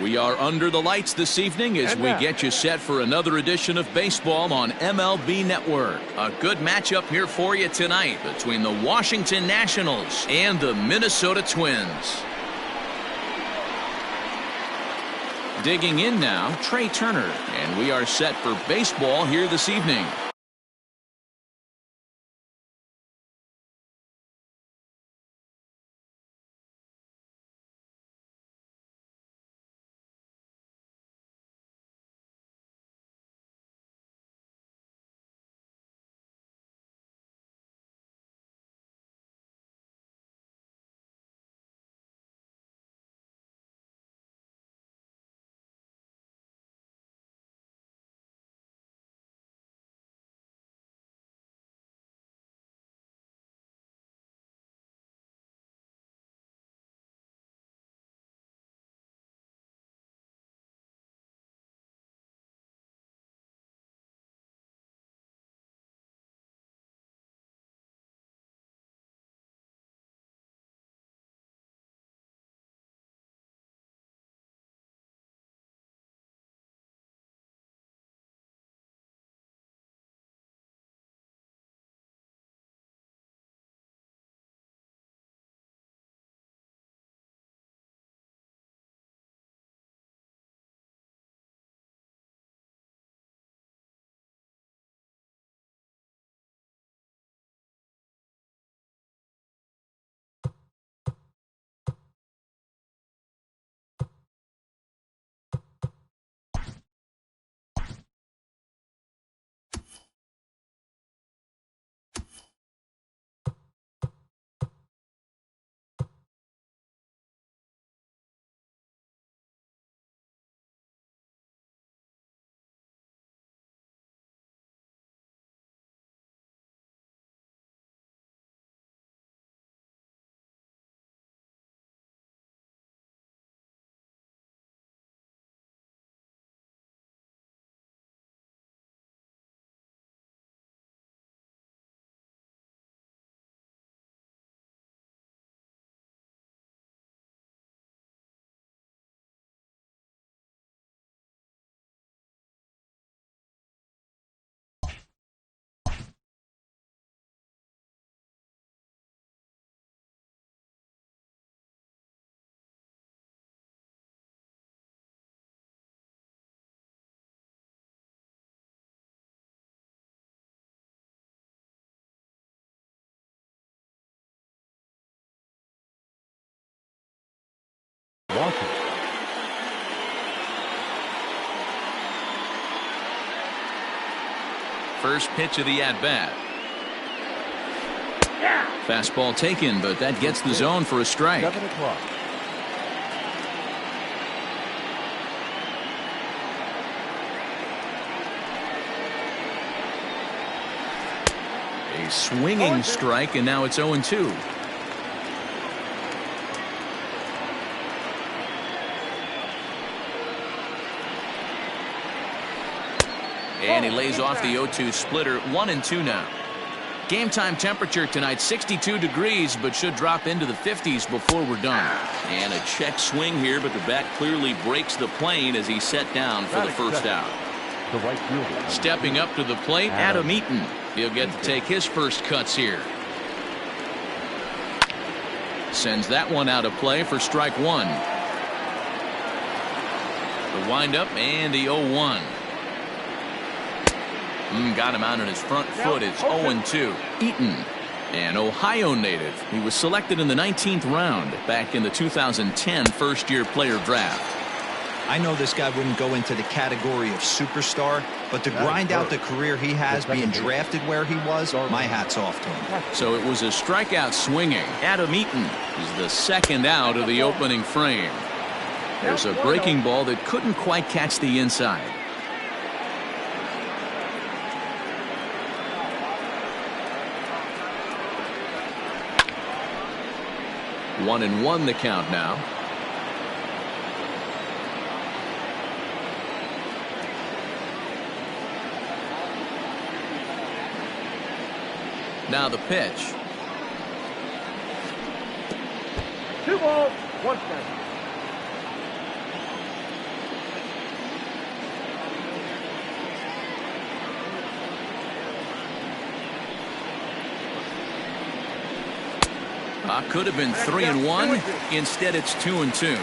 We are under the lights this evening as we get you set for another edition of baseball on MLB Network. A good matchup here for you tonight between the Washington Nationals and the Minnesota Twins. Digging in now, Trey Turner, and we are set for baseball here this evening. First pitch of the at-bat. Fastball taken, but that gets the zone for a strike. 7 o'clock. A swinging strike, and now it's 0-2. And he lays off the 0-2 splitter. 1-2 now. Game time temperature tonight 62 degrees, but should drop into the 50s before we're done. And a check swing here, but the bat clearly breaks the plane as he's set down for the first out. The right fielder. Stepping up to the plate, Adam Eaton. He'll get to take his first cuts here. Sends that one out of play for strike one. The windup and the 0-1. Got him out on his front foot. It's 0-2. Eaton, an Ohio native. He was selected in the 19th round back in the 2010 first-year player draft. I know this guy wouldn't go into the category of superstar, but to grind out the career he has being drafted where he was, my hat's off to him. So it was a strikeout swinging. Adam Eaton is the second out of the opening frame. There's a breaking ball that couldn't quite catch the inside. 1-1 the count now. Now the pitch. 2 balls, 1 strike. Could have been 3-1. Instead, it's 2-2.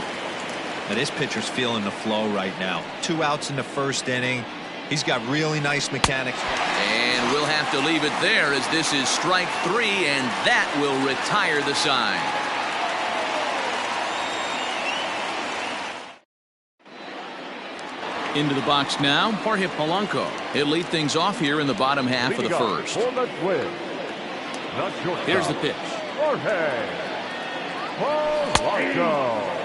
Now, this pitcher's feeling the flow right now. 2 outs in the first inning. He's got really nice mechanics. And we'll have to leave it there as this is strike 3, and that will retire the side. Into the box now, Jorge Polanco. He'll lead things off here in the bottom half of the first. Here's the pitch. Jorge Polanco.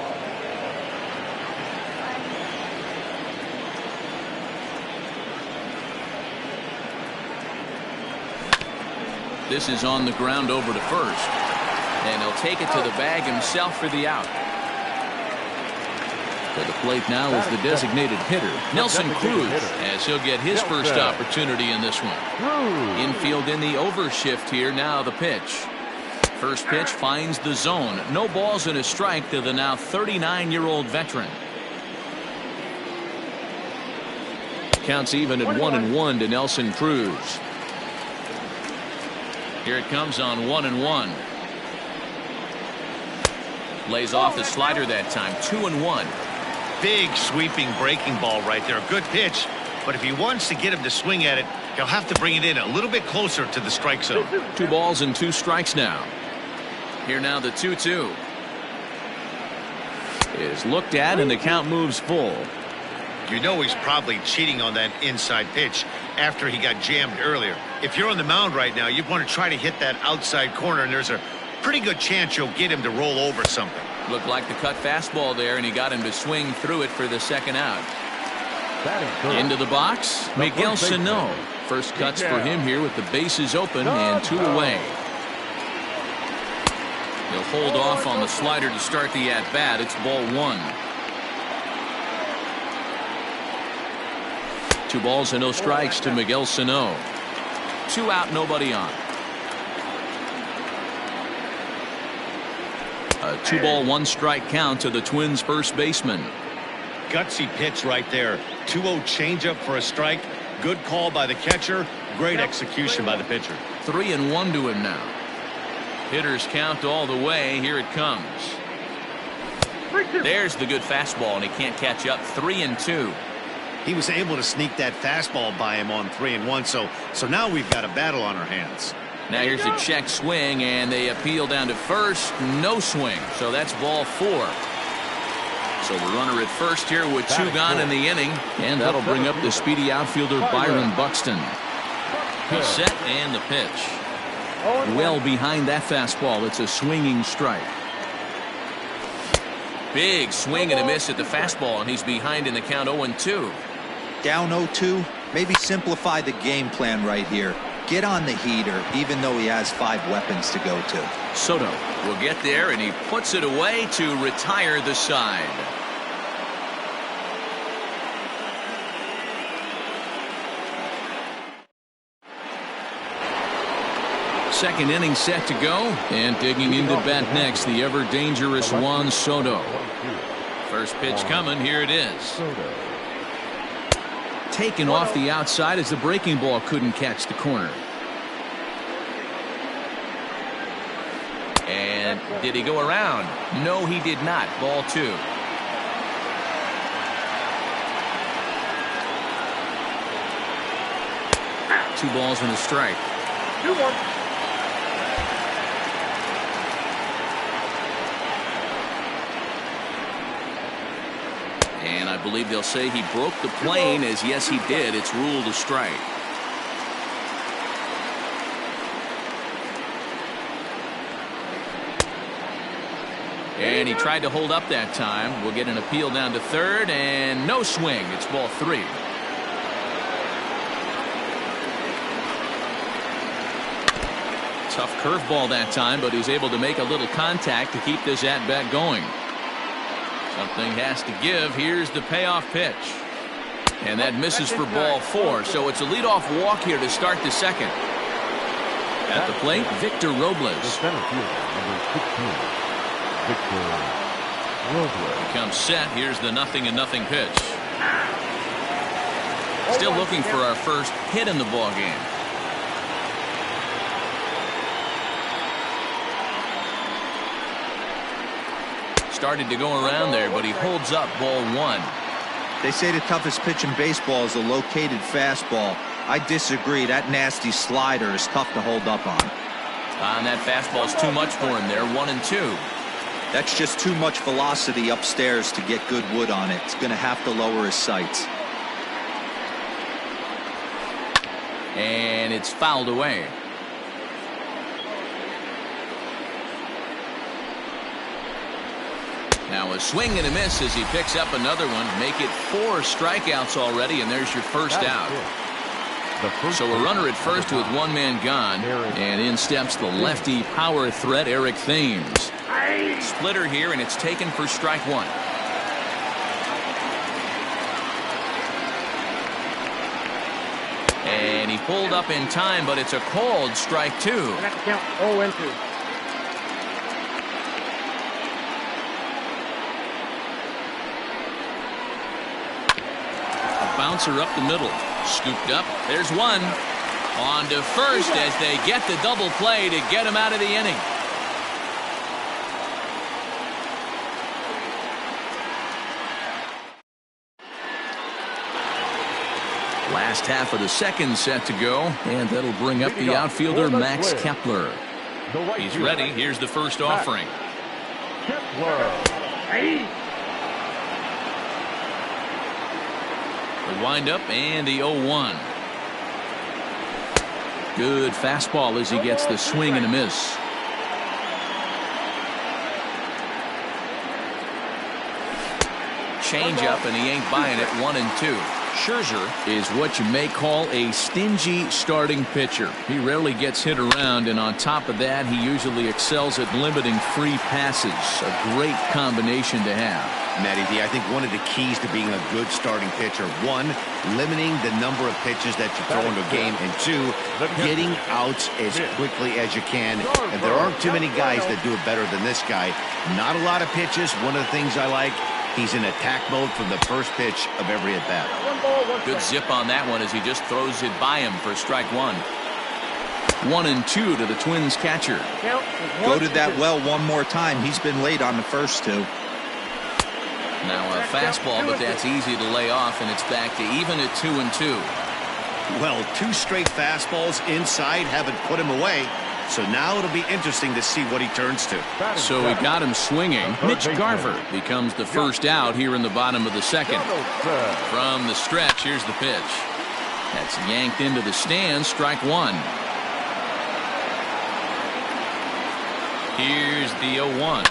This is on the ground over to first. And he'll take it to the bag himself for the out. To the plate now is the designated hitter, Nelson Cruz, as he'll get his first opportunity in this one. Infield in the overshift here. Now the pitch. First pitch finds the zone. No balls and a strike to the now 39-year-old veteran. Counts even at 1-1 to Nelson Cruz. Here it comes on 1-1. Lays off the slider that time. 2-1. Big sweeping breaking ball right there. Good pitch. But if he wants to get him to swing at it, he'll have to bring it in a little bit closer to the strike zone. 2 balls and 2 strikes now. Here now the 2-2. Is looked at and the count moves full. You know he's probably cheating on that inside pitch after he got jammed earlier. If you're on the mound right now, you want to try to hit that outside corner, and there's a pretty good chance you'll get him to roll over something. Looked like the cut fastball there, and he got him to swing through it for the second out. Into the box, Miguel Sano. First cuts for him here with the bases open and 2 away. He'll hold off on the slider to start the at-bat. It's ball 1. 2 balls and no strikes to Miguel Sano. 2 out, nobody on. A 2-ball, 1-strike count to the Twins' first baseman. Gutsy pitch right there. 2-0 changeup for a strike. Good call by the catcher. Great execution by the pitcher. 3-1 to him now. Hitters count all the way. Here it comes. There's the good fastball, and he can't catch up. 3-2. He was able to sneak that fastball by him on 3-1, so now we've got a battle on our hands. Now here's a check swing, and they appeal down to first. No swing, so that's ball 4. So the runner at first here with 2 gone in the inning, and that'll bring up the speedy outfielder Byron Buxton. He's set, and the pitch. Well behind that fastball. It's a swinging strike. Big swing and a miss at the fastball, and he's behind in the count 0-2. Down 0-2, maybe simplify the game plan right here. Get on the heater, even though he has 5 weapons to go to. Soto will get there, and he puts it away to retire the side. Second inning set to go, and digging into bat next, the ever-dangerous Juan Soto. First pitch coming, here it is. Taken off the outside as the breaking ball couldn't catch the corner. And did he go around? No, he did not. Ball 2. Two balls and a strike. 2-1. And I believe they'll say he broke the plane, as yes he did. It's ruled a strike. And he tried to hold up that time. We'll get an appeal down to third, and no swing. It's ball 3. Tough curveball that time, but he's able to make a little contact to keep this at-bat going. Something has to give. Here's the payoff pitch. And that misses for ball 4. So it's a leadoff walk here to start the second. At the plate, Victor Robles. The center fielder, number 15, Victor Robles. Becomes set. Here's the 0-0 pitch. Still looking for our first hit in the ball game. started to go around there, but he holds up ball one. They say the toughest pitch in baseball is a located fastball. I disagree. That nasty slider is tough to hold up on. And that fastball's too much for him there, 1-2. That's just too much velocity upstairs to get good wood on it. It's going to have to lower his sights. And it's fouled away. Now a swing and a miss as he picks up another one. Make it 4 strikeouts already, and there's your first out. So a runner at first with one man gone, and in steps the lefty power threat Eric Thames. Splitter here, and it's taken for strike one. And he pulled up in time, but it's a called strike two. Count 0-2. A bouncer up the middle. Scooped up. There's one. On to first as they get the double play to get him out of the inning. Last half of the second set to go, and that'll bring up the outfielder Max Kepler. He's ready. Here's the first offering. The windup and the 0-1. Good fastball as he gets the swing and a miss. Change up, and he ain't buying it. 1-2. Scherzer is what you may call a stingy starting pitcher. He rarely gets hit around, and on top of that, he usually excels at limiting free passes. A great combination to have. Matty D, I think one of the keys to being a good starting pitcher, one, limiting the number of pitches that you throw into a game, and two, getting outs as quickly as you can. And there aren't too many guys that do it better than this guy. Not a lot of pitches. One of the things I like, he's in attack mode from the first pitch of every at-bat. Good zip on that one as he just throws it by him for strike one. 1-2 to the Twins catcher. Goaded that well one more time. He's been late on the first two. Now a fastball, but that's easy to lay off, and it's back to even at 2-2. Well, 2 straight fastballs inside haven't put him away. So now it'll be interesting to see what he turns to. So he got him swinging. Mitch Garver becomes the first out here in the bottom of the second. From the stretch, here's the pitch. That's yanked into the stands, strike one. Here's the 0-1.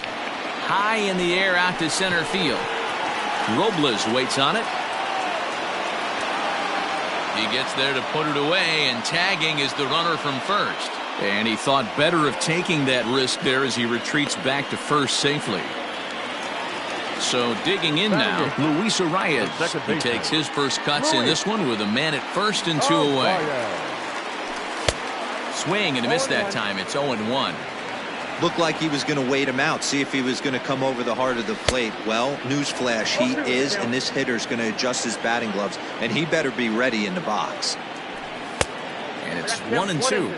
High in the air out to center field. Robles waits on it. He gets there to put it away, and tagging is the runner from first. And he thought better of taking that risk there as he retreats back to first safely. So digging in now, Luis Arias. He takes his first cuts in this one with a man at first and 2 away. Swing and a miss that time. It's 0-1. Looked like he was going to wait him out, see if he was going to come over the heart of the plate. Well, newsflash, he is, and this hitter's going to adjust his batting gloves, and he better be ready in the box. And it's 1-2.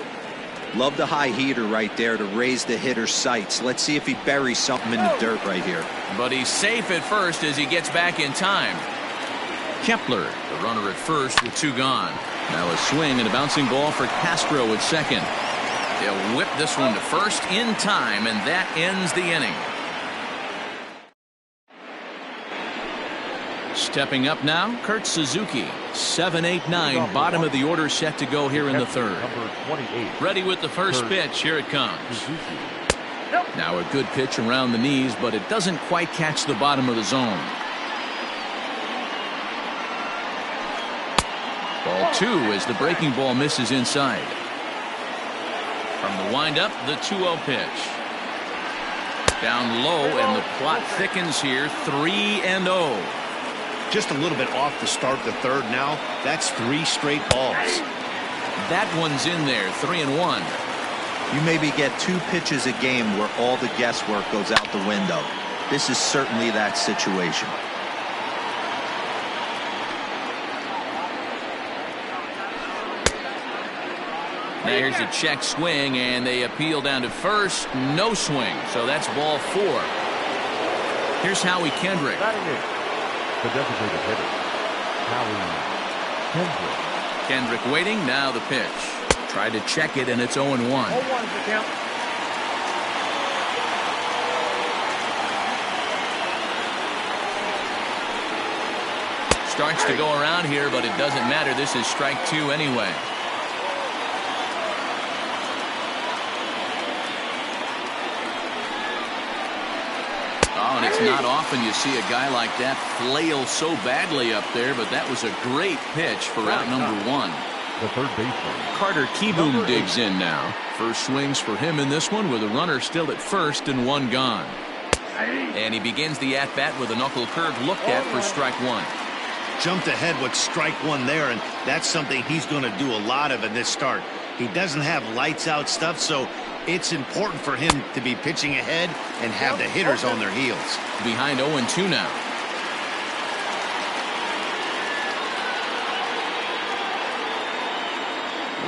Love the high heater right there to raise the hitter's sights. Let's see if he buries something in the dirt right here. But he's safe at first as he gets back in time. Kepler, the runner at first with 2 gone. Now a swing and a bouncing ball for Castro at second. They'll whip this one to first in time, and that ends the inning. Stepping up now, Kurt Suzuki. 7-8-9, bottom of the order set to go here in the third. Ready with the first pitch. Here it comes. Now a good pitch around the knees, but it doesn't quite catch the bottom of the zone. Ball 2 as the breaking ball misses inside. From the windup, the 2-0 pitch. Down low, and the plot thickens here. 3-0. Just a little bit off to start the third now. That's 3 straight balls. That one's in there. 3-1. You maybe get 2 pitches a game where all the guesswork goes out the window. This is certainly that situation. Now here's a check swing, and they appeal down to first. No swing, so that's ball 4. Here's Howie Kendrick. Batting in, the designated hitter, Howie Kendrick. Kendrick waiting. Now the pitch. Tried to check it, and it's 0-1. 0-1 the count. Starts to go around here, but it doesn't matter. This is strike 2 anyway. Oh, and it's not often you see a guy like that flail so badly up there, but that was a great pitch for out number 1. The third baseman, Carter Kieboom digs in now. First swings for him in this one with a runner still at first and 1 gone. And he begins the at-bat with a knuckle curve looked at for strike 1. Jumped ahead with strike 1 there, and that's something he's going to do a lot of in this start. He doesn't have lights out stuff, so it's important for him to be pitching ahead and have the hitters on their heels. Behind 0-2 now.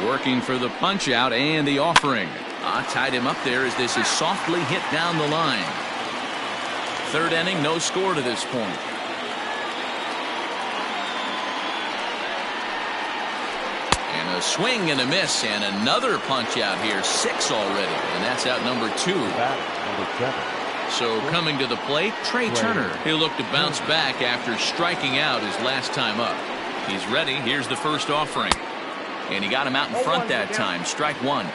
Working for the punch out and the offering. Tied him up there as this is softly hit down the line. Third inning, no score to this point. And a swing and a miss and another punch out here. 6 already, and that's out number 2. number 7. So coming to the plate, Trey Turner. He'll look to bounce back after striking out his last time up. He's ready. Here's the first offering. And he got him out in front that time. Strike 1.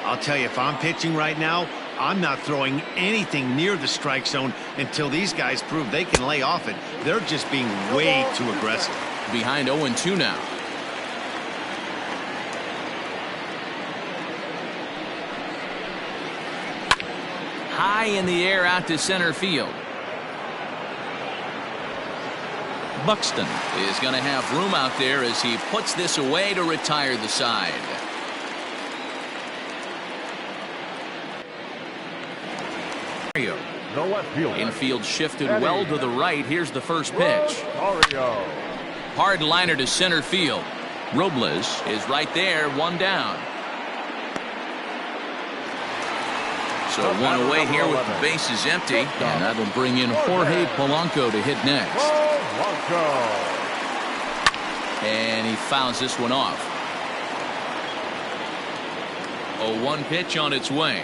I'll tell you, if I'm pitching right now, I'm not throwing anything near the strike zone until these guys prove they can lay off it. They're just being way too aggressive. Behind 0-2 now. High in the air out to center field. Buxton is going to have room out there as he puts this away to retire the side. No left field. Infield shifted well to the right. Here's the first pitch. Rosario. Hard liner to center field. Robles is right there, 1 down. So 1 away here with the bases empty, and that'll bring in Jorge Polanco to hit next. Polanco. And he fouls this one off. 0-1 pitch on its way.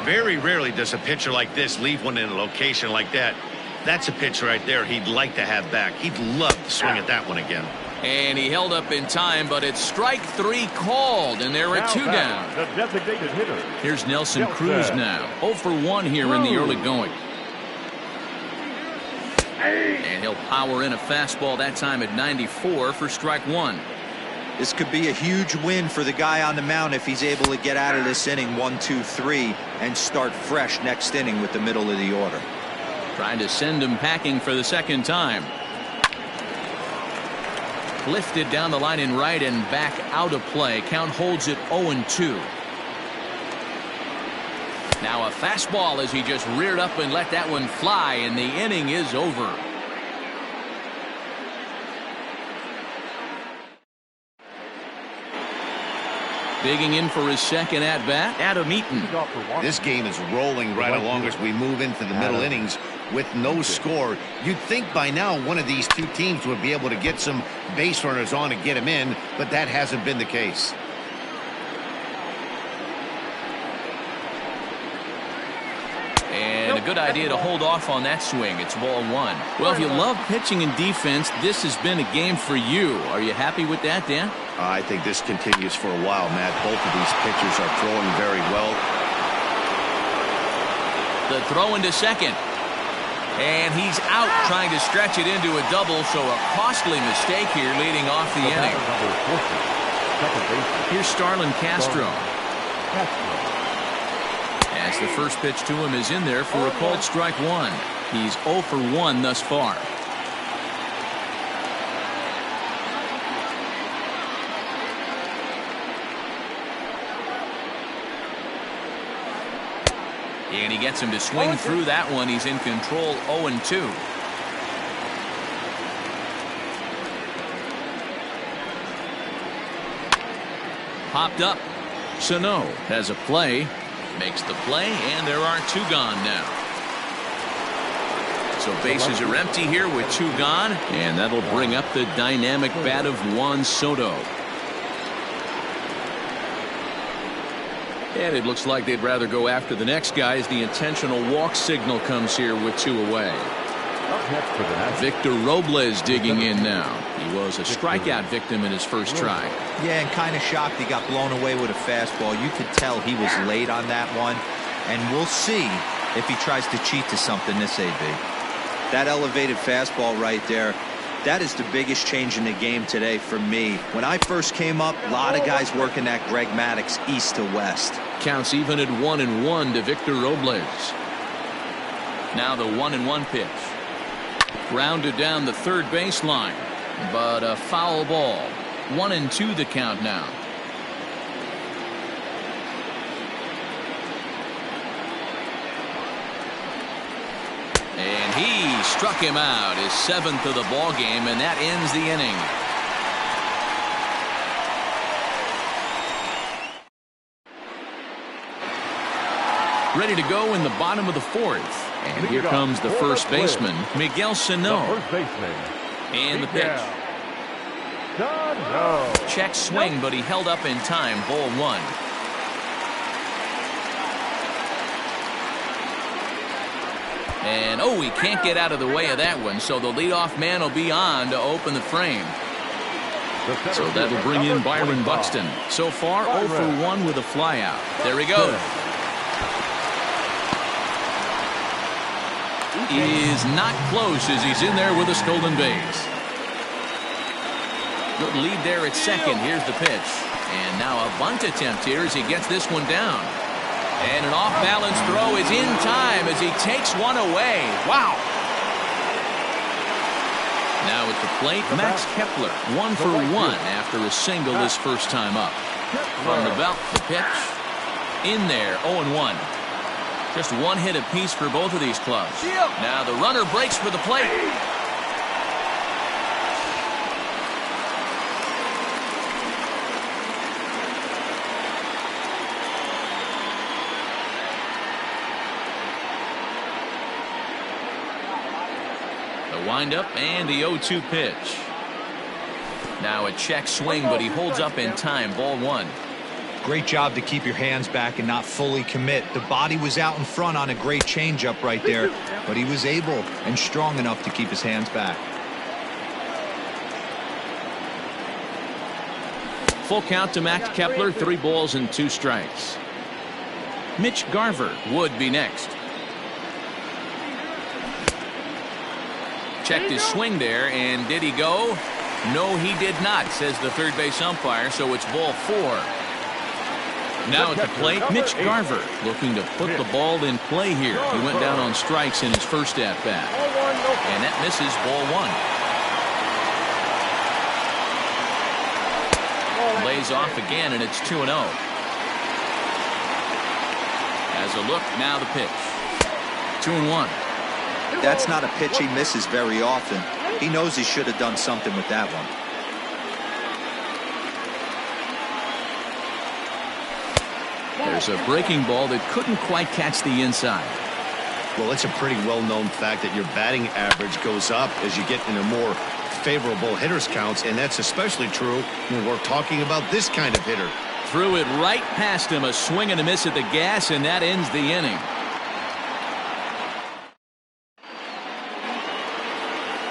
Very rarely does a pitcher like this leave one in a location like that. That's a pitch right there he'd like to have back. He'd love to swing at that one again. And he held up in time, but it's strike 3 called, and there are 2 down. The designated hitter. Here's Nelson Cruz now. 0-for-1 here in the early going. And he'll power in a fastball that time at 94 for strike 1. This could be a huge win for the guy on the mound if he's able to get out of this inning 1, 2, 3 and start fresh next inning with the middle of the order. Trying to send him packing for the second time. Lifted down the line in right and back out of play. Count holds it 0-2. Now a fastball as he just reared up and let that one fly, and the inning is over. Digging in for his second at-bat, Adam Eaton. This game is rolling right along as we move into the middle innings with no score. You'd think by now one of these two teams would be able to get some base runners on and get him in, but that hasn't been the case. And a good idea to hold off on that swing. It's ball 1. Well, if you love pitching and defense, this has been a game for you. Are you happy with that, Dan? I think this continues for a while, Matt. Both of these pitchers are throwing very well. The throw into second. And he's out trying to stretch it into a double, so a costly mistake here leading off the inning. Here's Starlin Castro. As the first pitch to him is in there for a called strike 1. He's 0 for 1 thus far. And he gets him to swing through that one. He's in control, 0-2. Popped up. Sano has a play. Makes the play, and there are 2 gone now. So bases are empty here with 2 gone, and that'll bring up the dynamic bat of Juan Soto. And it looks like they'd rather go after the next guy as the intentional walk signal comes here with 2 away. Up next for the Nationals, Victor Robles digging in now. He was a strikeout victim in his first try. Yeah, and kind of shocked he got blown away with a fastball. You could tell he was late on that one. And we'll see if he tries to cheat to something this AB. That elevated fastball right there, that is the biggest change in the game today for me. When I first came up, a lot of guys working that Greg Maddux east to west. Counts even at 1-1 to Victor Robles. Now the 1-1 pitch. Grounded down the third baseline, but a foul ball. 1-2 the count now. And he struck him out, his 7th of the ball game, and that ends the inning. Ready to go in the bottom of the 4th. And here comes the first baseman, Miguel Sano. first baseman. And the pitch. No. Check swing, but he held up in time. Ball 1. And oh, he can't get out of the way of that one, so the leadoff man will be on to open the frame. So that'll bring in Byron Buxton. So far, 0 for 1 with a flyout. There he goes. Is not close as he's in there with a stolen base. Good lead there at second. Here's the pitch. And now a bunt attempt here as he gets this one down. And an off-balance throw is in time as he takes one away. Wow. Now at the plate, Max Kepler, 1 for 1 after a single his first time up. From the belt, the pitch. In there, 0-1. Just 1 hit apiece for both of these clubs. Now the runner breaks for the plate. The windup and the 0-2 pitch. Now a check swing, but he holds up in time. Ball 1. Great job to keep your hands back and not fully commit. The body was out in front on a great changeup right there, but he was able and strong enough to keep his hands back. Full count to Max Kepler, 3 balls and 2 strikes. Mitch Garver would be next. Checked his swing there, and did he go? No, he did not, says the third base umpire, so it's ball 4. Now at the plate, Mitch Garver looking to put the ball in play here. He went down on strikes in his first at-bat. And that misses. Ball 1. Lays off again, and it's 2-0. As a look, now the pitch. 2-1. That's not a pitch he misses very often. He knows he should have done something with that one. There's a breaking ball that couldn't quite catch the inside. Well, it's a pretty well-known fact that your batting average goes up as you get into more favorable hitters counts, and that's especially true when we're talking about this kind of hitter. Threw it right past him, a swing and a miss at the gas, and that ends the inning.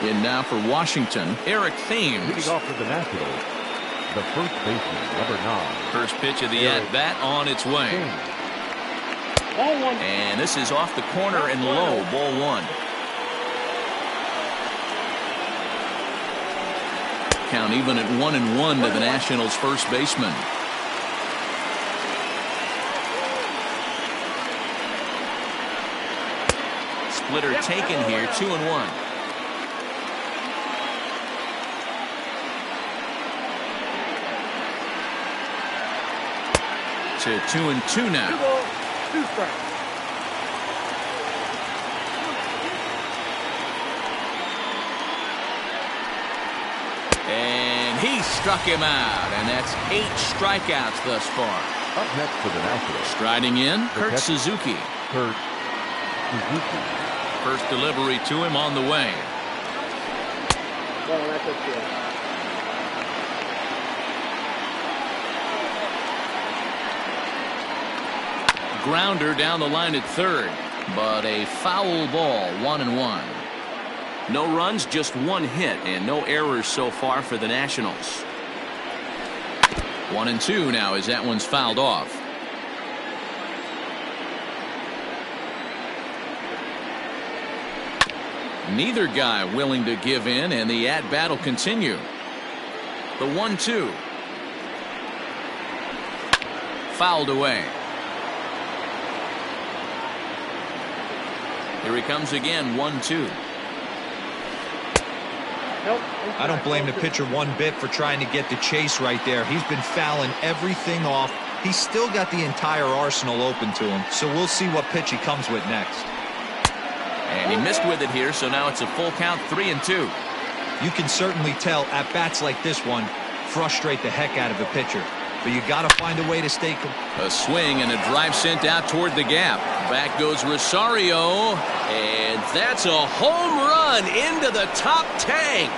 In now for Washington, Eric Thames. Leading off for the Nationals, the first baseman, number 9. First pitch of the at-bat on its way. And this is off the corner and low. Ball 1. Count even at 1-1 to the Nationals' first baseman. Splitter taken here, 2-1. To 2-2 now. 2 strikes. And he struck him out, and that's 8 strikeouts thus far. Up next for the Nationals, Striding in, Kurt catcher. Suzuki. Kurt Suzuki. First delivery to him on the way. Grounder down the line at third, but a foul ball, 1-1. No runs, just one hit, and no errors so far for the Nationals. 1-2 now as that one's fouled off. Neither guy willing to give in, and the at-bat will continue. The 1-2. Fouled away. Here he comes again, 1-2. I don't blame the pitcher one bit for trying to get the chase right there. He's been fouling everything off. He's still got the entire arsenal open to him, so we'll see what pitch he comes with next. And he missed with it here, so now it's a full count, 3-2. You can certainly tell at bats like this one frustrate the heck out of a pitcher, but you got to find a way to stay. A swing and a drive sent out toward the gap. Back goes Rosario, and that's a home run into the top tank.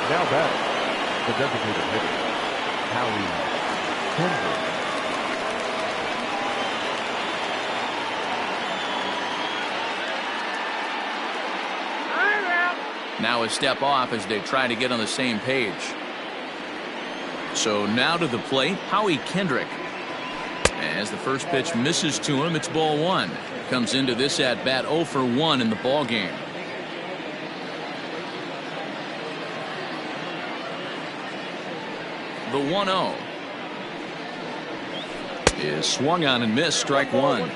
Now batting, the designated hitter, Howie Kendrick. Now a step off as they try to get on the same page. So now to the plate, Howie Kendrick. As the first pitch misses to him, it's ball one. Comes into this at bat 0 for 1 in the ball game. The 1-0 is swung on and missed, strike one.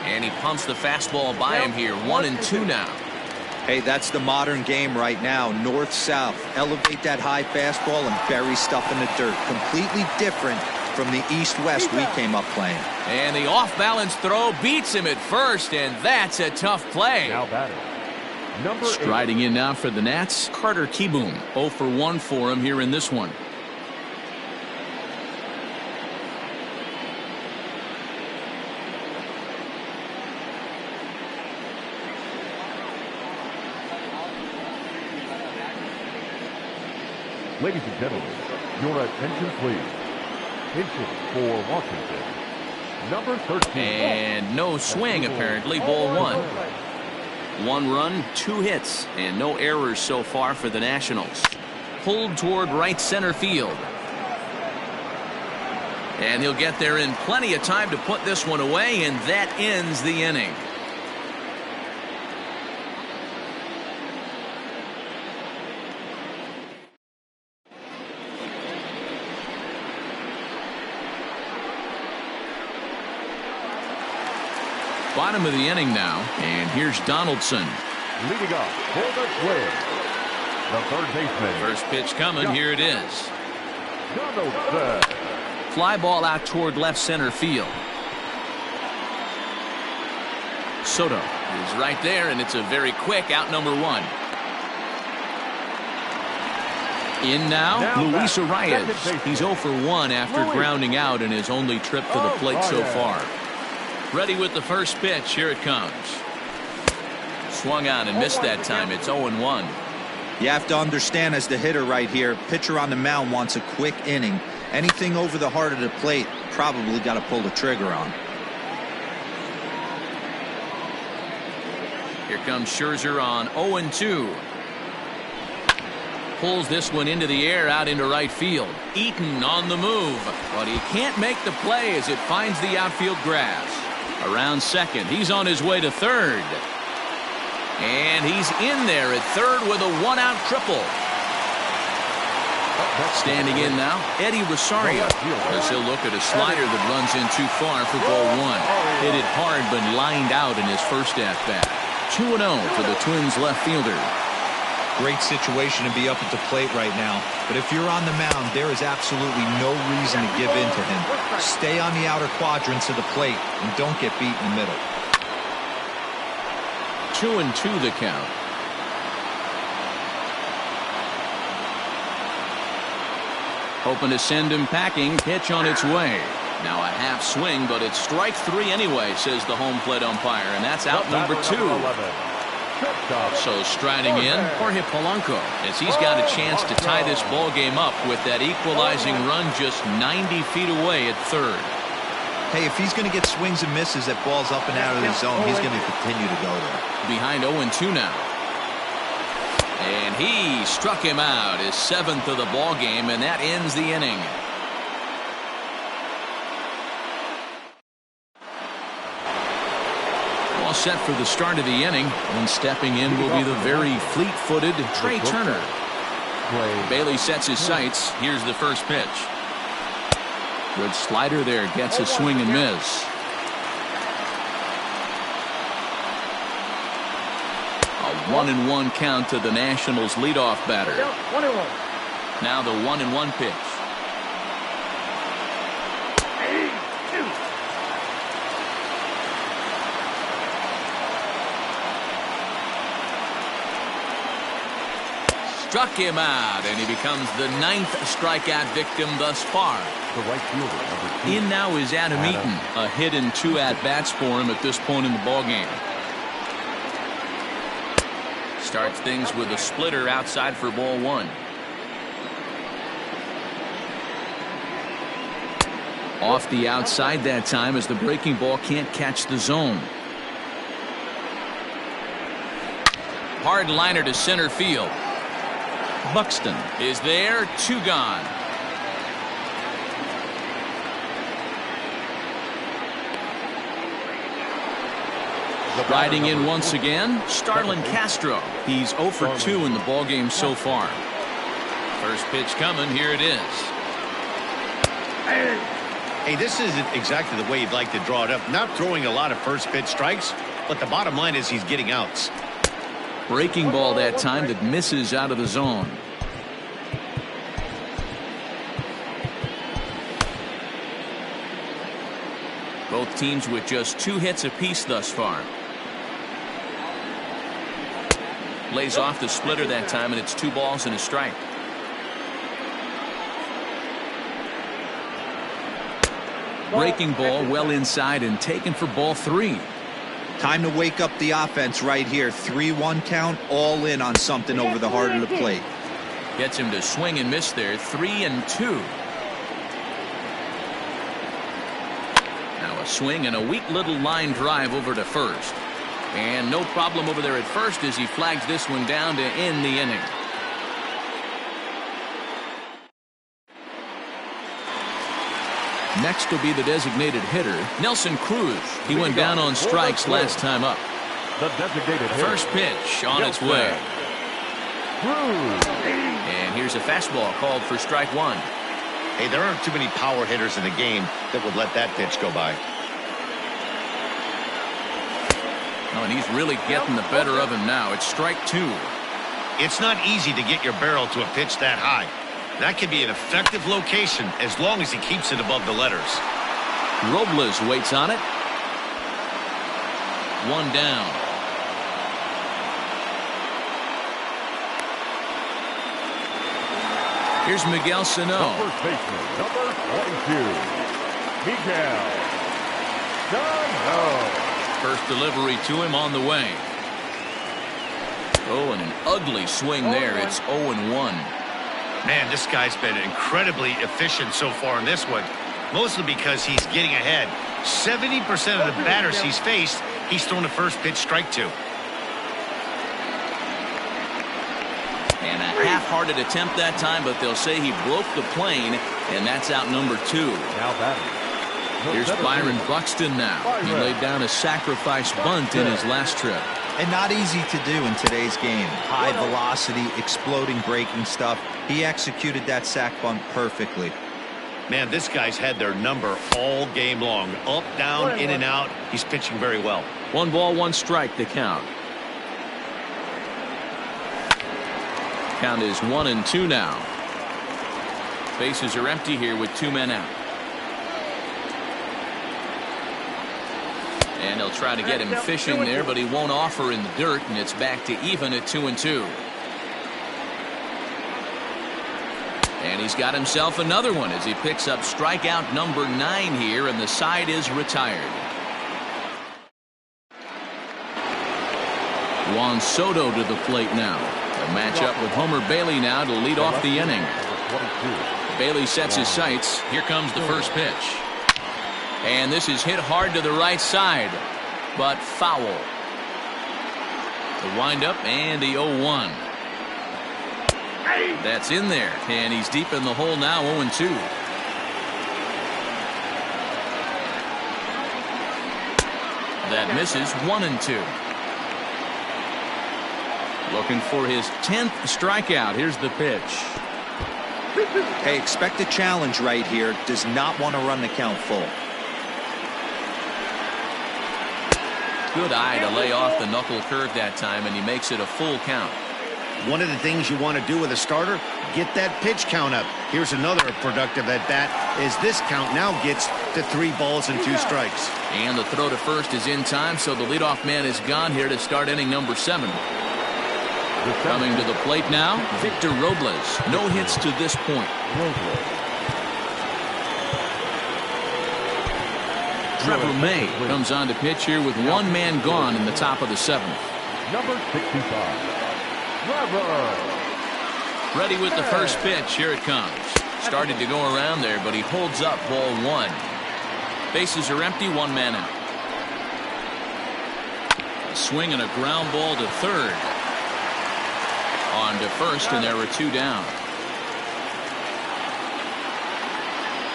And he pumps the fastball by him here. 1-2 now. Hey, that's the modern game right now. North-south. Elevate that high fastball and bury stuff in the dirt. Completely different from the east-west we came up playing. And the off-balance throw beats him at first, and that's a tough play. Now batting, number 8. Striding in now for the Nats, Carter Kieboom. 0 for 1 for him here in this one. Ladies and gentlemen, your attention please. Pitching for Washington, number 13. And no swing apparently, ball one. 1 run, 2 hits, and no errors so far for the Nationals. Pulled toward right center field. And he'll get there in plenty of time to put this one away, and that ends the inning. Bottom of the inning now, and here's Donaldson. Leading off for the Twins, the third baseman. First pitch coming, here it is. Donaldson. Fly ball out toward left center field. Soto is right there, and it's a very quick out, number 1. In now Luis Arias. He's 0 for 1 after grounding out in his only trip to the plate so far. Ready with the first pitch. Here it comes. Swung on and missed that time. It's 0-1. You have to understand, as the hitter right here, pitcher on the mound wants a quick inning. Anything over the heart of the plate, probably got to pull the trigger on. Here comes Scherzer on 0-2. Pulls this one into the air out into right field. Eaton on the move, but he can't make the play as it finds the outfield grass. Around second, he's on his way to third. And he's in there at third with a 1-out triple. Standing in now, Eddie Rosario, as he'll look at a slider that runs in too far for ball 1. Hit it hard but lined out in his first at-bat. 2-0 for the Twins left fielder. Great situation to be up at the plate right now. But if you're on the mound, there is absolutely no reason to give in to him. Stay on the outer quadrants of the plate and don't get beat in the middle. 2-2 the count. Hoping to send him packing. Pitch on its way. Now a half swing, but it's strike 3 anyway, says the home plate umpire, and that's out number 2. So striding in, Jorge Polanco, as he's got a chance to tie this ball game up with that equalizing run just 90 feet away at third. Hey, if he's going to get swings and misses at balls up and out of the zone, he's going to continue to go there. Behind 0-2 now. And he struck him out, his 7th of the ball game, and that ends the inning. All set for the start of the inning, and stepping in will be the very fleet-footed Trey Turner. Bailey sets his sights. Here's the first pitch. Good slider there, gets a swing and miss. A 1-1 count to the Nationals leadoff batter. Now the 1-1 pitch. Struck him out, and he becomes the 9th strikeout victim thus far. The right fielder, number 2. In now is Adam Eaton. A hit and 2 at-bats for him at this point in the ballgame. Starts things with a splitter outside for ball 1. Off the outside that time as the breaking ball can't catch the zone. Hard liner to center field. Buxton is there, 2 gone. Riding in once again, Starlin Castro. He's 0 for 2 in the ballgame so far. First pitch coming, here it is. Hey, this isn't exactly the way you'd like to draw it up. Not throwing a lot of first pitch strikes, but the bottom line is he's getting outs. Breaking ball that time that misses out of the zone. Both teams with just 2 hits apiece thus far. Lays off the splitter that time, and it's 2 balls and a strike. Breaking ball well inside and taken for ball 3. Time to wake up the offense right here. 3-1 count, all in on something over the heart of the plate. Gets him to swing and miss there. 3-2. Now a swing and a weak little line drive over to first. And no problem over there at first as he flags this one down to end the inning. Next will be the designated hitter, Nelson Cruz. He went down on strikes last time up. The designated hitter. First pitch on its way. And here's a fastball called for strike 1. Hey, there aren't too many power hitters in the game that would let that pitch go by. Oh, and he's really getting the better of him now. It's strike 2. It's not easy to get your barrel to a pitch that high. That can be an effective location as long as he keeps it above the letters. Robles waits on it. 1 down. Here's Miguel Sano. The first baseman, number 22, Miguel Sano. First delivery to him on the way. Oh, and an ugly swing there. It's 0-1. Man, this guy's been incredibly efficient so far in this one, mostly because he's getting ahead. 70% of the batters he's faced, he's thrown the first pitch strike to. And a half-hearted attempt that time, but they'll say he broke the plane, and that's out number 2. Now batting. Here's Byron Buxton now. He laid down a sacrifice bunt in his last trip. And not easy to do in today's game. High velocity, exploding breaking stuff. He executed that sac bunt perfectly. Man, this guy's had their number all game long. Up, down, in and out. He's pitching very well. 1 ball, 1 strike, the count. Count is 1-2 now. Bases are empty here with 2 men out. And they'll try to get him fishing there, but he won't offer in the dirt, and it's back to even at 2-2. And he's got himself another one as he picks up strikeout number 9 here, and the side is retired. Juan Soto to the plate now. A matchup with Homer Bailey now to lead off the inning. Bailey sets his sights. Here comes the first pitch. And this is hit hard to the right side, but foul. The windup and the 0-1. That's in there, and he's deep in the hole now, 0-2. That misses, 1-2. Looking for his 10th strikeout. Here's the pitch. Hey, expect a challenge right here. Does not want to run the count full. Good eye to lay off the knuckle curve that time, and he makes it a full count. One of the things you want to do with a starter, get that pitch count up. Here's another productive at bat as this count now gets to 3 balls and 2 strikes. And the throw to first is in time, so the leadoff man is gone here to start inning number 7. Coming to the plate now, Victor Robles. No hits to this point. Trevor May comes on to pitch here with 1 man gone in the top of the 7th. Number 65, Trevor. Ready with the first pitch. Here it comes. Started to go around there, but he holds up ball 1. Bases are empty, 1 man out. A swing and a ground ball to third. On to first, and there were 2 down.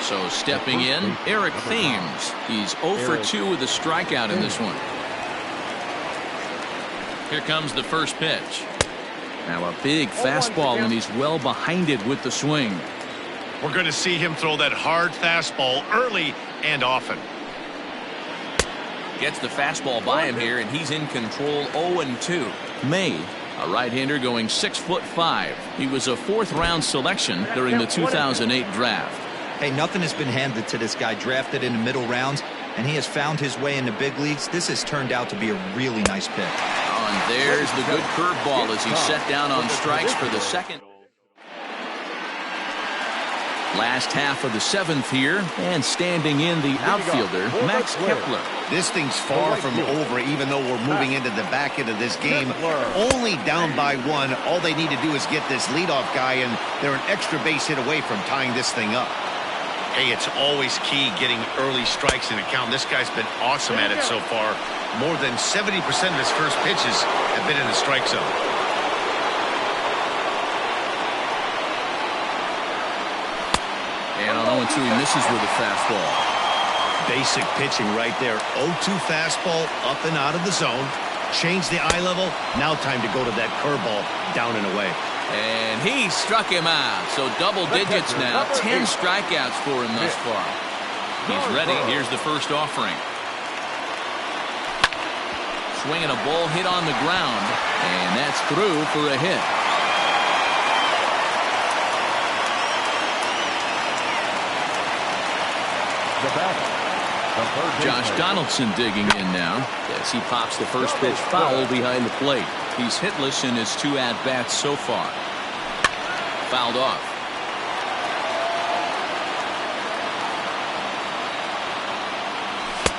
So stepping in, Eric Thames. He's 0 for 2 with a strikeout in this one. Here comes the first pitch. Now a big fastball, and he's well behind it with the swing. We're going to see him throw that hard fastball early and often. Gets the fastball by him here, and he's in control, 0-2. May, a right-hander going 6'5". He was a 4th-round selection during the 2008 draft. Hey, nothing has been handed to this guy. Drafted in the middle rounds, and he has found his way in the big leagues. This has turned out to be a really nice pick. Oh, and there's the good curveball as he's set down on strikes for the second. Last half of the 7th here, and standing in the outfielder, Max Kepler. This thing's far from over, even though we're moving into the back end of this game. Only down by 1. All they need to do is get this leadoff guy, and they're an extra base hit away from tying this thing up. Hey, it's always key getting early strikes in a count. This guy's been awesome at it so far. More than 70% of his first pitches have been in the strike zone. And on 0-2, he misses with a fastball. Basic pitching right there. 0-2 fastball up and out of the zone. Change the eye level. Now time to go to that curveball down and away. And he struck him out. So double digits now. 10 strikeouts for him thus far. He's ready. Here's the first offering. Swinging a ball hit on the ground. And that's through for a hit. Josh Donaldson digging in now as he pops the first pitch foul behind the plate. He's hitless in his 2 at-bats so far. Fouled off.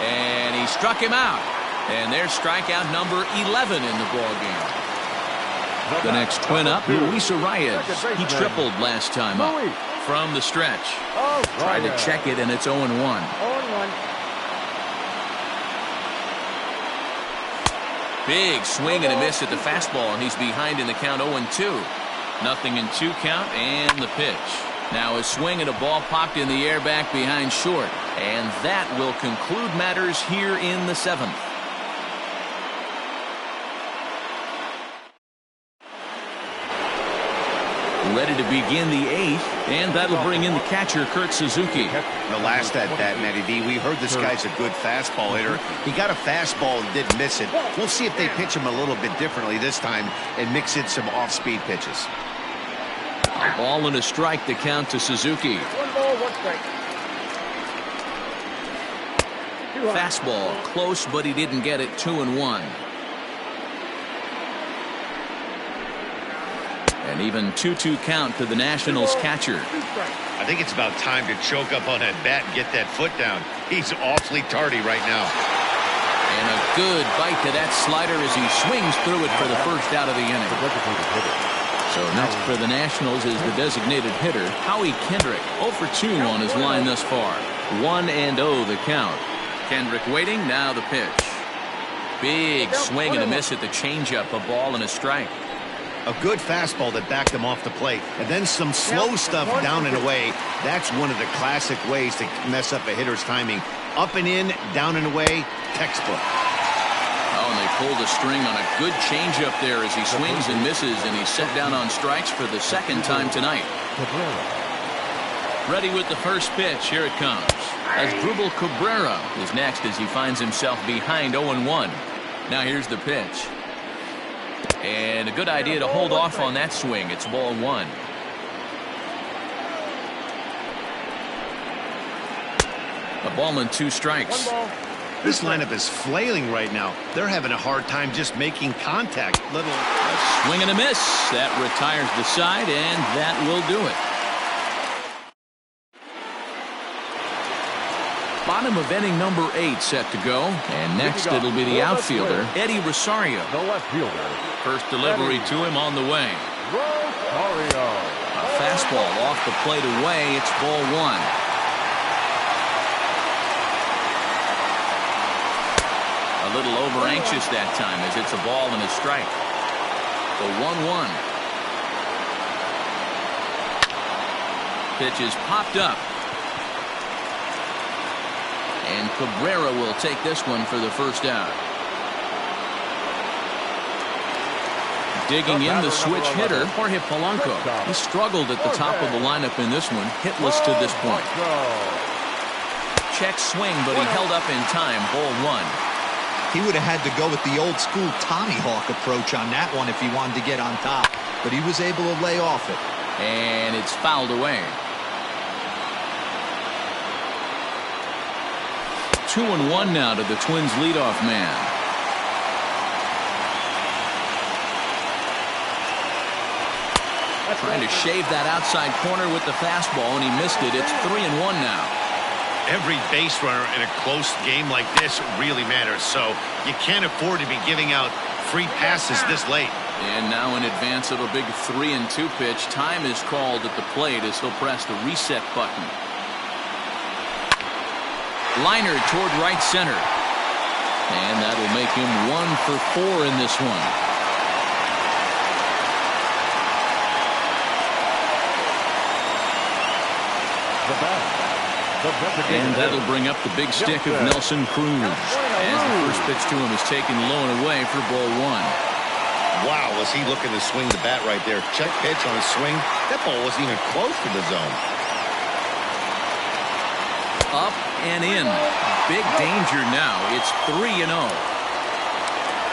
And he struck him out. And there's strikeout number 11 in the ballgame. The next twin up, Luis Arias. He tripled last time up. From the stretch. Tried to check it, and it's 0-1. 0-1. Big swing and a miss at the fastball, and he's behind in the count 0-2. Nothing in 2 count, and the pitch. Now a swing and a ball popped in the air back behind short. And that will conclude matters here in the 7th. Ready to begin the 8th, and that'll bring in the catcher, Kurt Suzuki. The last at bat, Matty D, we heard this guy's a good fastball hitter. He got a fastball and didn't miss it. We'll see if they pitch him a little bit differently this time and mix in some off-speed pitches. A ball and a strike to count to Suzuki. 1 ball, 1 strike. Fastball close, but he didn't get it. 2-1. And even 2-2 count to the Nationals catcher. I think it's about time to choke up on that bat and get that foot down. He's awfully tardy right now. And a good bite to that slider as he swings through it for the first out of the inning. So next for the Nationals is the designated hitter, Howie Kendrick. 0 for 2 on his line thus far. 1-0 the count. Kendrick waiting, now the pitch. Big swing and a miss at the changeup, a ball and a strike. A good fastball that backed him off the plate, and then some slow stuff down and away. That's one of the classic ways to mess up a hitter's timing. Up and in, down and away, textbook. Oh, and they pulled a string on a good changeup there as he swings and misses, and he's set down on strikes for the second time tonight. Ready with the first pitch. Here it comes. Asdrubal Cabrera is next as he finds himself behind 0-1. Now here's the pitch. And a good idea to hold off on that swing. It's ball 1. A ball and 2 strikes. This lineup is flailing right now. They're having a hard time just making contact. A swing and a miss. That retires the side, and that will do it. Bottom of inning number 8 set to go. And next it'll be the outfielder, Eddie Rosario. The left fielder. First delivery to him on the way. Rosario. A fastball off the plate away. It's ball 1. A little over anxious that time as it's a ball and a strike. The 1-1. Pitch is popped up. And Cabrera will take this one for the first out. Digging in the switch hitter, Jorge Polanco. He struggled at the top of the lineup in this one, hitless to this point. Check swing, but he held up in time. Ball 1. He would have had to go with the old school Tommy Hawk approach on that one if he wanted to get on top, but he was able to lay off it. And it's fouled away. 2-1 now to the Twins leadoff man. Trying to shave that outside corner with the fastball, and he missed it. It's 3-1 now. Every base runner in a close game like this really matters, so you can't afford to be giving out free passes this late. And now in advance of a big 3-2 pitch, time is called at the plate as he'll press the reset button. Liner toward right center. And that'll make him 1 for 4 in this one. And that'll bring up the big stick of Nelson Cruz as the first pitch to him is taken low and away for ball 1. Wow, was he looking to swing the bat right there. Check pitch on his swing. That ball wasn't even close to the zone. Up and in. Big danger now. It's 3-0.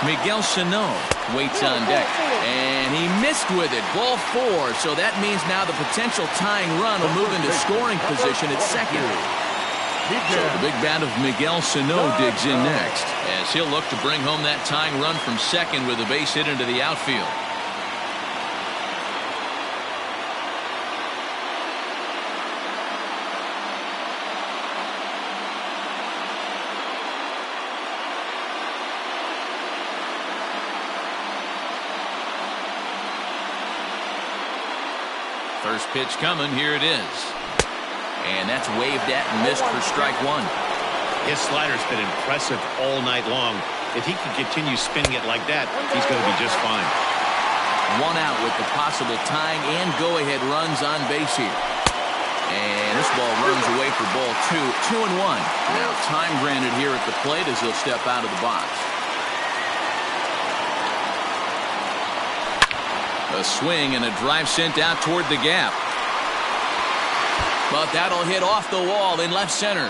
Miguel Sano waits on deck. And he missed with it. Ball 4. So that means now the potential tying run will move into scoring position at second. So the big bat of Miguel Sano digs in next as he'll look to bring home that tying run from second with a base hit into the outfield. First pitch coming. Here it is. And that's waved at and missed for strike 1. His slider's been impressive all night long. If he can continue spinning it like that, he's going to be just fine. 1 out with the possible tying and go-ahead runs on base here. And this ball runs away for ball 2. 2-1. Now time granted here at the plate as he'll step out of the box. A swing and a drive sent out toward the gap. But that'll hit off the wall in left center.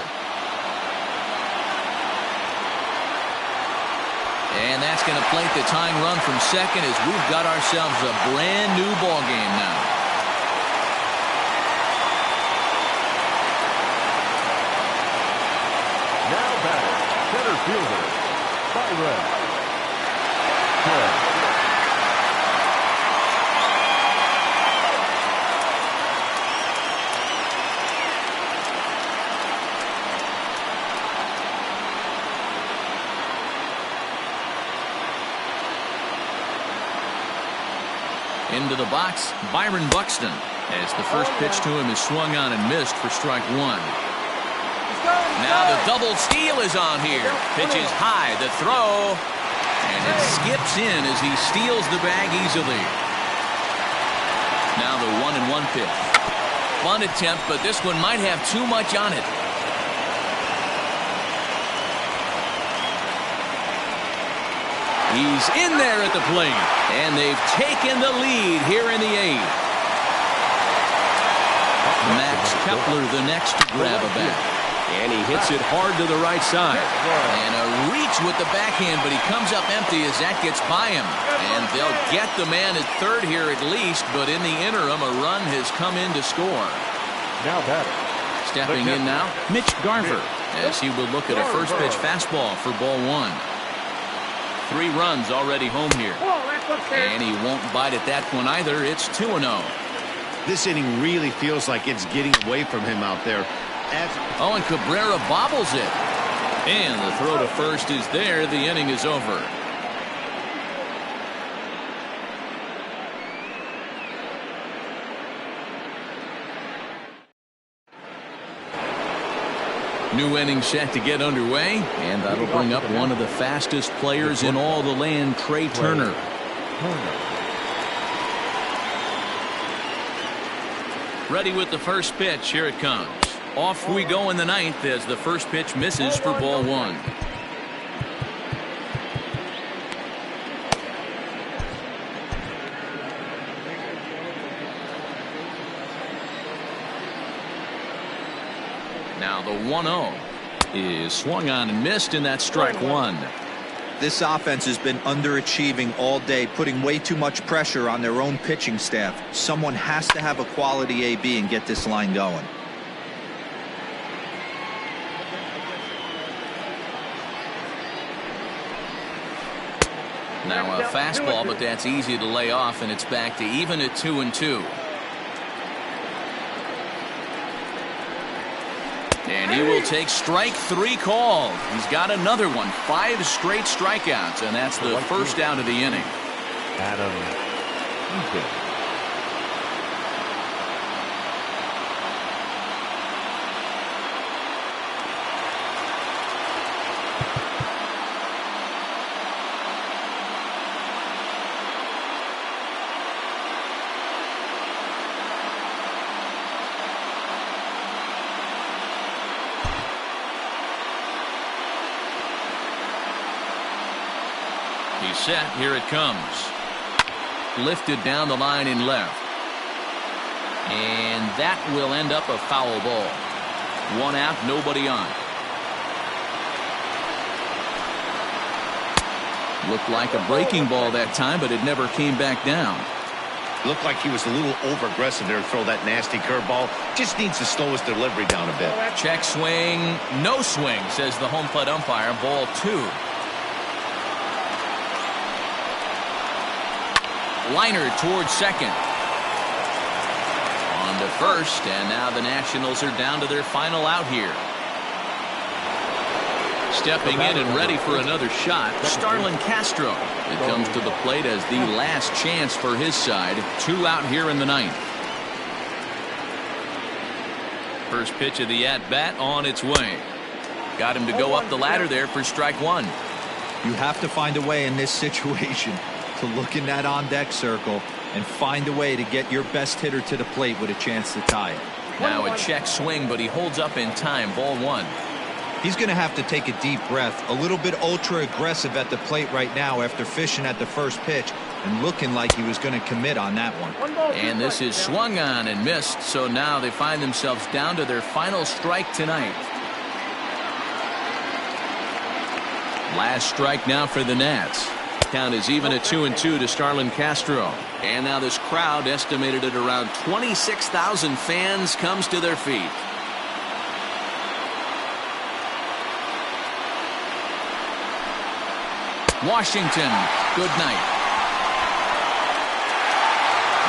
And that's going to plate the tying run from second as we've got ourselves a brand new ball game now. fielder, Byron. Good. Into the box, Byron Buxton, as the first pitch to him is swung on and missed for strike one. Now the double steal is on here. Pitch is high, the throw, and it skips in as he steals the bag easily. Now the 1-1 pitch. Bunt attempt, but this one might have too much on it. He's in there at the plate, and they've taken the lead here in the eighth. Max Kepler the next to grab a bat. And he hits it hard to the right side. And a reach with the backhand, but he comes up empty as that gets by him. And they'll get the man at third here at least, but in the interim, a run has come in to score. Now batter. Stepping in now, Mitch Garver, as he will look at a first pitch fastball for ball one. 3 runs already home here. And he won't bite at that one either. It's 2-0. This inning really feels like it's getting away from him out there. Oh, and Cabrera bobbles it. And the throw to first is there. The inning is over. New inning set to get underway, and that'll bring up one of the fastest players in all the land, Trey Turner. Ready with the first pitch. Here it comes. Off we go in the ninth as the first pitch misses for ball one. Now the 1-0 is swung on and missed, and that's strike one. This offense has been underachieving all day, putting way too much pressure on their own pitching staff. Someone has to have a quality AB and get this line going. Now a fastball, but that's easy to lay off, and it's back to even at 2-2. And he will take strike 3 called. He's got another one. 5 straight strikeouts, and that's the first out of the inning. Adam Eaton. He's set. Here it comes. Lifted down the line in left. And that will end up a foul ball. 1 out, nobody on. Looked like a breaking ball that time, but it never came back down. Looked like he was a little over-aggressive there to throw that nasty curveball. Just needs to slow his delivery down a bit. Check swing. No swing, says the home plate umpire. Ball 2. Liner towards second. On to first, and now the Nationals are down to their final out here. Stepping in and ready for another shot, Starlin Castro. It comes to the plate as the last chance for his side. 2 out here in the ninth. First pitch of the at-bat on its way. Got him to go up the ladder there for strike 1. You have to find a way in this situation to look in that on-deck circle and find a way to get your best hitter to the plate with a chance to tie it. Now a check swing, but he holds up in time. Ball 1. He's going to have to take a deep breath. A little bit ultra-aggressive at the plate right now after fishing at the first pitch and looking like he was going to commit on that one. And this is swung on and missed, so now they find themselves down to their final strike tonight. Last strike now for the Nats. Count is even at 2-2 to Starlin Castro. And now this crowd, estimated at around 26,000 fans, comes to their feet. Washington, good night.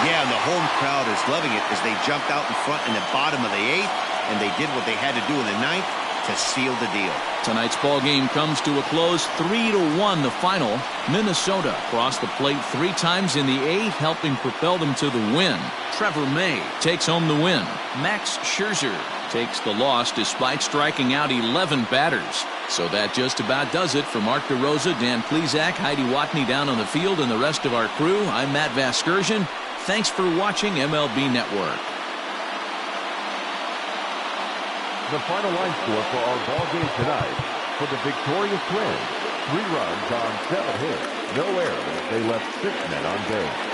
Yeah, and the home crowd is loving it as they jumped out in front in the bottom of the 8th, and they did what they had to do in the 9th to seal the deal. Tonight's ball game comes to a close, 3-1 the final. Minnesota crossed the plate 3 times in the 8th, helping propel them to the win. Trevor May takes home the win. Max Scherzer takes the loss despite striking out 11 batters. So that just about does it for Mark DeRosa, Dan Plesac, Heidi Watney down on the field, and the rest of our crew. I'm Matt Vasgersian. Thanks for watching MLB Network. The final line score for our ball game tonight. For the victorious Twins, 3 runs on 7 hits, no errors. They left 6 men on base.